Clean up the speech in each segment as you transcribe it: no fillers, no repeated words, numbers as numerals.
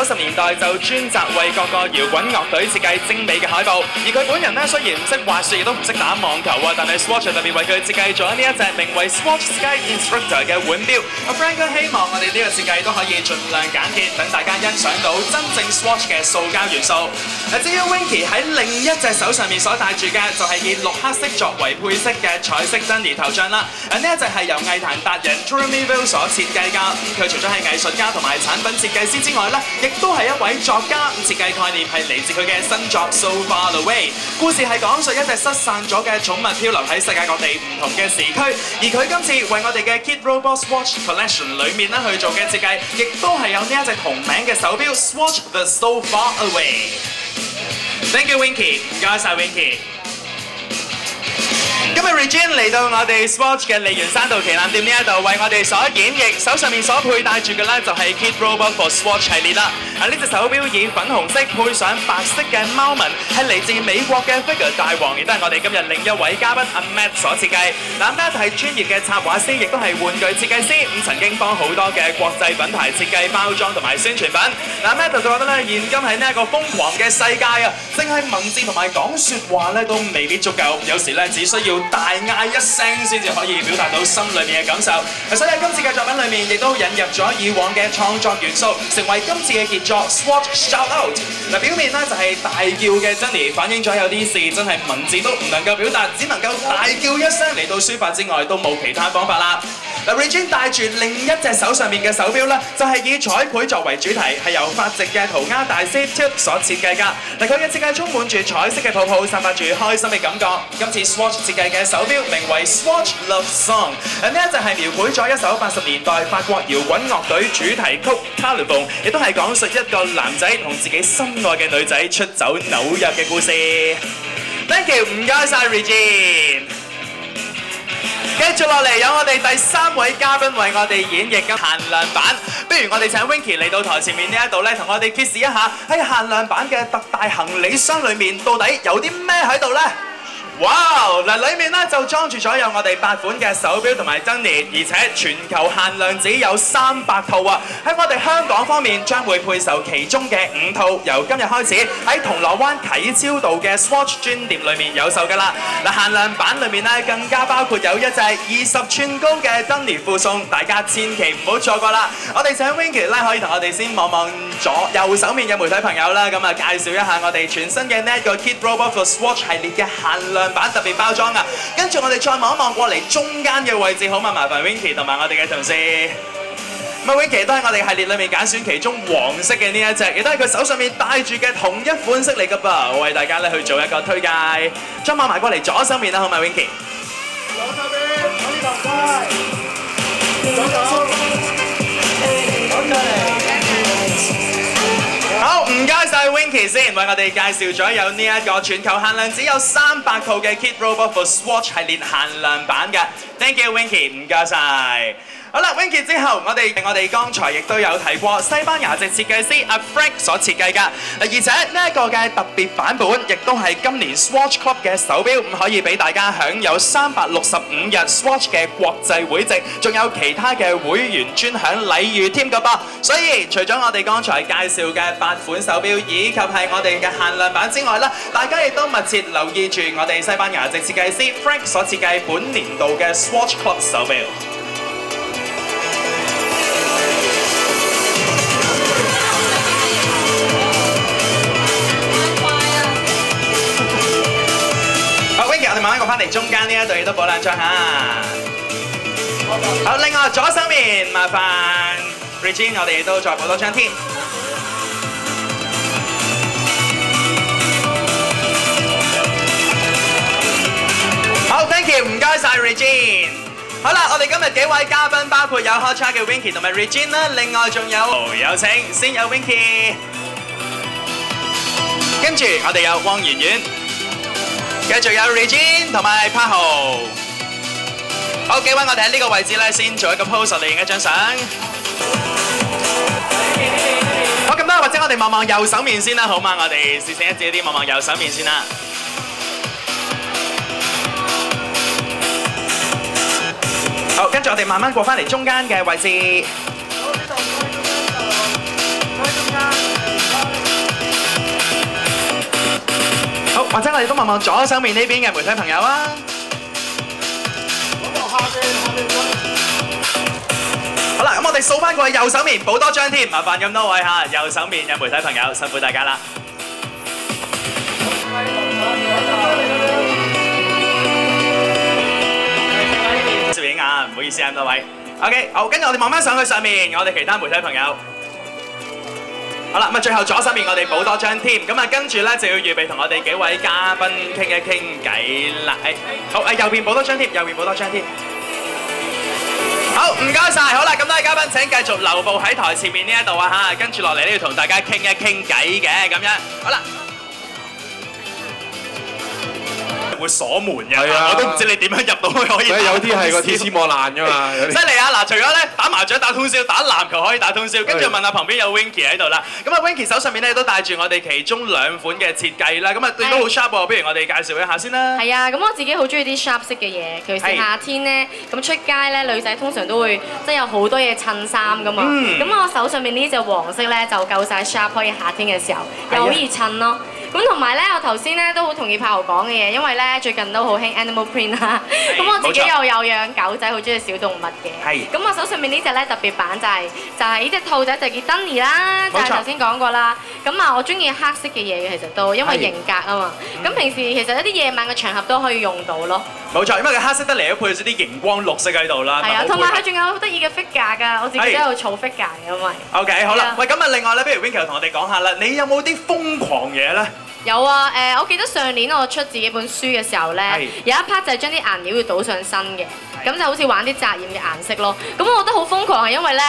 90年代就專責為各個搖滾樂隊設計精美嘅海報，而佢本人咧雖然唔識滑雪，亦都唔識打網球啊，但係 Swatch 特別為佢設計咗呢一隻名為 Swatch Sky Instructor 嘅腕錶。阿 Frank 希望我哋呢個設計都可以盡量簡潔，等大家欣賞到真正 Swatch 嘅塑膠元素。至於 Winky 喺另一隻手上面所戴住嘅就係以綠黑色作為配飾嘅彩色珍妮頭像啦。呢一隻係由藝壇達人 Jeremy Vale 所設計㗎。佢除咗係藝術家同埋產品設計師之外咧，亦都係一位作家。設計概念係嚟自佢嘅新作 So Far Away。故事係講述一隻失散咗嘅寵物漂流喺世界各地唔同嘅時區，而佢今次為我哋嘅 Kid Robot Watch Collection 裏面咧去做嘅設計，亦都係有呢一隻同名嘅手錶 Swatch The So Far Away。Thank you Winky， 唔該晒 Winky。今日 Regine 嚟到我哋 Swatch 嘅利園山道旗艦店呢一度，為我哋所演繹，手上面所佩戴住嘅咧就係 Kid Robot for Swatch 系列啦。呢隻手錶以粉紅色配上白色嘅貓紋，係嚟自美國嘅 Figure 大王，亦都係我哋今日另一位嘉賓阿 Matt 所設計。Matt 係專業嘅插畫師，亦都係玩具設計師，曾經幫好多嘅國際品牌設計包裝同埋宣傳品。Matt 就覺得咧，現今喺呢一個瘋狂嘅世界啊，淨係文字同埋講説話咧都未必足夠，有時咧只需要大嗌一聲先至可以表達到心裏面嘅感受。所以喺今次嘅作品裏面，亦都引入咗以往嘅創作元素，成為今次嘅傑作 Swatch Shout Out。表面咧就係大叫嘅 Jenny， 反映咗有啲事真係文字都唔能夠表達，只能夠大叫一聲嚟到抒發之外，都冇其他方法啦。Regine 戴住另一隻手上面嘅手錶咧，就係以彩繪作為主題，係由發直嘅塗鴉大師 Tip 所設計㗎。佢嘅設計充滿住彩色嘅泡泡，散發住開心嘅感覺。今次 Swatch 設計嘅手錶名為 Swatch Love Song。呢一隻係描繪咗一首80年代法國搖滾樂隊主題曲 California， 亦都係講述一個男仔同自己心愛嘅女仔出走紐約嘅故事。Thank you， 唔該晒 Regine。繼續落嚟有我哋第3位嘉賓為我哋演繹嘅限量版，不如我哋請 Winky 嚟到台前面呢一度咧，同我哋揭示一下喺限量版嘅特大行李箱裏面到底有啲咩喺度咧？哇！嗱，裡面咧就裝住咗有我哋8款嘅手錶同埋珍妮，而且全球限量只有300套啊！喺我哋香港方面將會配售其中嘅5套，由今日開始喺銅鑼灣啟超道嘅 Swatch 專店裏面有售㗎啦。嗱，限量版裏面咧更加包括有一隻20寸高嘅珍妮附送，大家千祈唔好錯過啦！我哋請 Winky 咧可以同我哋先望望右手面嘅媒體朋友啦，咁啊介紹一下我哋全新嘅呢一個 Kid Robot for Swatch 系列嘅限量版特別包裝啊！跟住我哋再望一望過嚟中間嘅位置，好嘛？麻煩 Winky 同埋我哋嘅同事。咁 Winky 都喺我哋系列裏面揀選其中黃色嘅呢一隻，亦都係佢手上面戴住嘅同一款式嚟㗎噃，我為大家咧去做一個推介。再望埋過嚟左手面啦，好嘛 Winky？ 左手邊，我呢度唔該。左手，左手嚟。好，唔該晒 Winky 先，為我哋介紹咗有呢一個全球限量只有300套嘅 Kid Robot for Swatch 系列限量版嘅。Thank you Winky， 唔該晒。好啦 ，Winky 之後，我哋剛才亦都有提過西班牙籍設計師阿 Frank 所設計㗎。而且呢一個嘅特別版本，亦都係今年 Swatch Club 嘅手錶，可以俾大家享有365日 Swatch 嘅國際會籍，仲有其他嘅會員專享禮遇添㗎噃。所以除咗我哋剛才介紹嘅8款手錶，以及係我哋嘅限量版之外啦，大家亦都密切留意住我哋西班牙籍設計師 Frank 所設計本年度嘅 Swatch Club 手錶。我哋慢慢過翻嚟中間呢一度，亦都補兩張嚇。好，另外左手面麻煩 Regine， 我哋都再補多張添。好 ，thank you， 唔該晒 Regine。好啦，我哋今日幾位嘉賓包括有 Hot Cha 嘅 Winky 同埋 Regine 啦，另外仲有請先有 Winky， 跟住我哋有汪圓圓。繼續有 Regine 同埋柏豪，好，幾位我哋喺呢個位置咧，先做一個 pose 嚟影一張相。好，咁啦，或者我哋望望右手面先啦，好嘛？我哋視線一致啲，望望右手面先啦。好，跟住我哋慢慢過翻嚟中間嘅位置。好，呢度，開中間。或者我哋都望望左手面呢邊嘅媒體朋友啊。好啦，咁我哋數翻過去右手面補多張添，麻煩咁多位嚇，右手面嘅媒體朋友辛苦大家啦。攝影啊，唔好意思啊咁多位。OK， 好，跟住我哋望翻上去上面，我哋其他媒體朋友。好啦，咁啊最後左手面我哋補多張添，咁啊跟住咧就要預備同我哋幾位嘉賓傾一傾偈啦。好，右邊補多張添，右邊補多張添。好，唔該晒。好啦，咁多位嘉賓請繼續留步喺台前面呢一度啊嚇，跟住落嚟呢要同大家傾一傾偈嘅咁樣。好啦。會鎖門嘅，我都唔知你點樣入到去可以。有啲係個鐵絲網爛㗎嘛，犀利啊！嗱，除咗咧打麻雀打通宵，打籃球可以打通宵，跟住問下旁邊有 Winky 喺度啦。咁啊 ，Winky 手上面咧都帶住我哋其中2款嘅設計啦。咁啊，對都好 sharp 喎，不如我哋介紹一下先啦。係啊，咁我自己好中意啲 sharp 色嘅嘢，尤其是夏天咧，咁出街咧，女仔通常都會即係有好多嘢襯衫㗎嘛。咁我手上面呢隻黃色咧就夠晒 sharp，可以夏天嘅時候又好易襯咯。咁同埋咧，我頭先咧都好同意柏豪講嘅嘢，因為咧最近都好興 animal print 啦。咁我自己又有養狗仔，好中意小動物嘅。咁我手上面呢隻咧特別版就係呢隻兔仔就叫 Dunny 啦，就係頭先講過啦。咁啊，我中意黑色嘅嘢嘅，其實都因為型格啊嘛。咁平時其實一啲夜晚嘅場合都可以用到咯。冇錯，因為佢黑色得嚟都配咗啲熒光綠色喺度啦。係啊，同埋佢仲有好得意嘅 figure 㗎，我自己都有儲 figure 嘅，因為。OK， 好啦，喂，咁啊，另外咧，不如 Winky 同我哋講下啦，你有冇啲瘋狂嘢咧？有啊，我記得上年我出自己本書嘅時候咧，有一 part 就係將啲顏料要倒上身嘅，咁就好似玩啲紮染嘅顏色咯。咁我覺得好瘋狂係因為咧，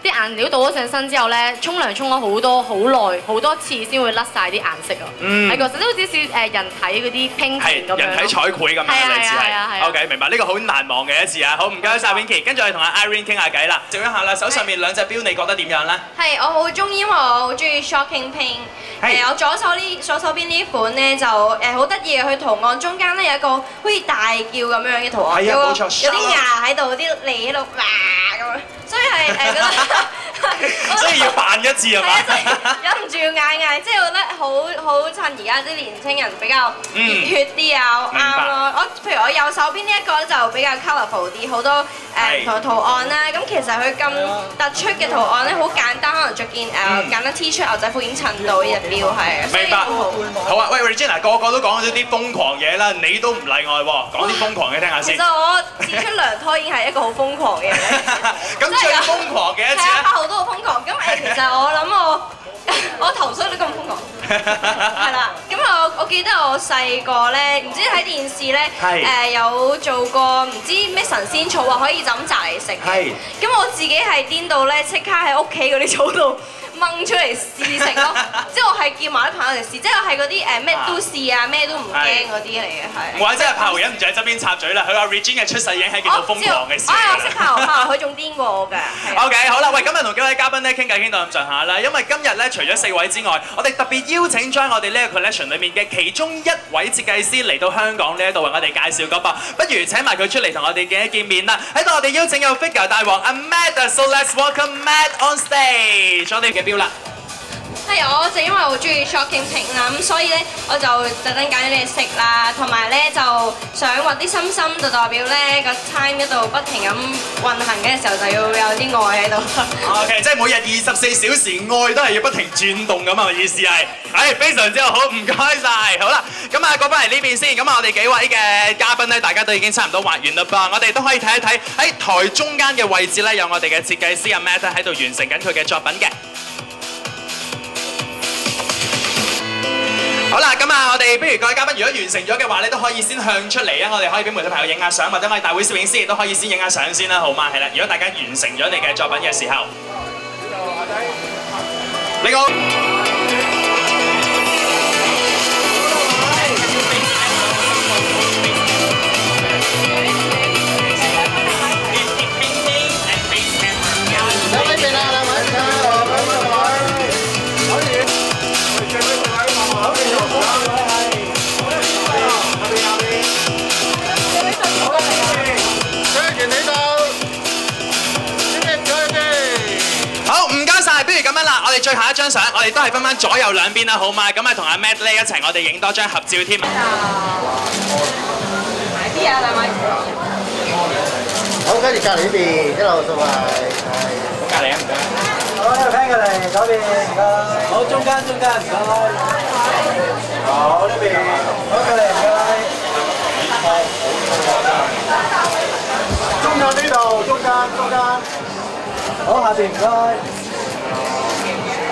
啲顏料倒咗上身之後咧，沖涼沖咗好耐好多次先會甩晒啲顏色啊。喺個身都好似少人體嗰啲拼貼咁樣。人體彩繪咁樣類似係。OK， 明白，呢個好難忘嘅一次啊！好，唔該晒 Winky， 跟住我哋同阿 Irene 傾下偈啦。照一下啦，手上面2隻錶，你覺得點樣咧？係，我好中意，因為我好中意 Shocking Pink。我左手邊呢款咧就好得意嘅，佢圖案中間咧有一個好似大叫咁樣嘅圖案，有啲牙喺度，啲脷喺度咁樣，所以係覺得，所以要扮一次係嘛？忍唔住要嗌，即係覺得好襯而家啲年青人比較熱血啲啊，啱咯。譬如我右手邊呢一個咧就比較 colourful 啲，好多唔同嘅圖案啦。咁其實佢咁突出嘅圖案咧，好簡單，可能着件簡單 T 恤牛仔褲已經襯到呢隻錶係。明白。好啊，喂 Regina， 個個都講咗啲瘋狂嘢啦，你都唔例外喎，講啲瘋狂嘅聽下先。其實我自出娘胎已經係一個好瘋狂嘅人。咁最瘋狂嘅一次咧？係啊，好多好瘋狂。咁其實我諗我頭水都咁瘋狂，係啦。咁我記得我細個咧，唔知睇電視咧，有做過唔知咩神仙草話可以就咁摘嚟食嘅。咁我自己係癲到咧，即刻喺屋企嗰啲草度掹出嚟試食咯。即係我係叫埋啲朋友嚟試，即係我係嗰啲咩都試啊，咩都唔驚嗰啲嚟嘅係。我真係柏豪忍唔住喺側邊插嘴啦，佢話 Regina 嘅出世已經係叫做瘋狂嘅事。我識柏豪，佢仲癲過我㗎。OK， 好啦，喂，今日同幾位嘉賓咧傾偈傾到咁上下啦，因為今日咧除咗4位之外，我哋特別邀請將我哋呢個 collection 裏面嘅其中1位設計師嚟到香港呢一度為我哋介紹嗰噃，不如請埋佢出嚟同我哋見一見面啦。喺度我哋邀請有 figure 大王阿 Matt，so let's welcome Matt on stage， 我哋嘅錶啦。係，我就因為好中意 Shocking Pink 啦，咁所以咧我就特登揀咗呢隻色啦，同埋咧就想畫啲心心，就代表咧個 time 嗰度不停咁運行嘅時候就要有啲愛喺度。OK， 即係每日24小時愛都係要不停轉動咁啊！意思係，非常之好，唔該晒。好啦，咁啊過翻嚟呢邊先，咁啊我哋幾位嘅嘉賓咧，大家都已經差唔多畫完啦噃，我哋都可以睇一睇喺台中間嘅位置咧，有我哋嘅設計師阿 Matt 喺度完成緊佢嘅作品嘅。好啦，咁啊，我哋不如各位嘉賓，如果完成咗嘅話，你都可以先向出嚟啊！我哋可以俾媒體朋友影下相，或者我哋大會攝影師亦都可以先影下相先啦，好嗎？係啦，如果大家完成咗你嘅作品嘅時候，你好。好，唔該晒，不如咁樣啦，我哋最後一張相，我哋都係分翻左右兩邊啦，好嘛？咁啊，同阿 Matt 咧一齊，我哋影多張合照添。埋啲啊，兩位。好，跟住隔離呢邊一路送埋，隔離啊，唔該。好，呢度聽過嚟嗰邊，唔該。好，中間唔該。好，呢邊，好過嚟唔該。中間呢度，中間。好，下邊唔該。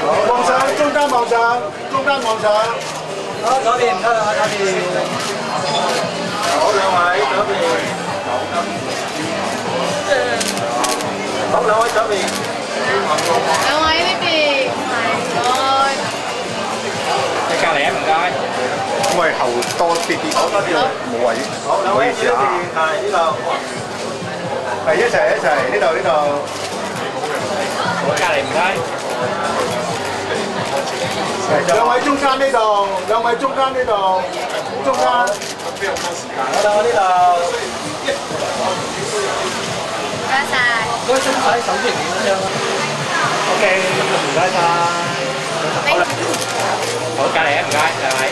好，望上，中間望上。好，嗰邊唔該啦，嗰邊。好，兩位嗰邊。好，兩位嗰邊。兩位呢邊，唔該。你隔離啊，唔該。咁我哋後多啲，好多啲冇位。好，兩位呢邊係呢度。係一齊，呢度。我隔離唔該。兩位中間呢度，中間。我呢度。唔該晒。嗰張牌手型點樣？OK，唔該晒。好，隔離啊，唔該，兩位。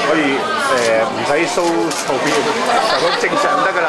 可以唔使 show 圖片，就咁正常得㗎啦。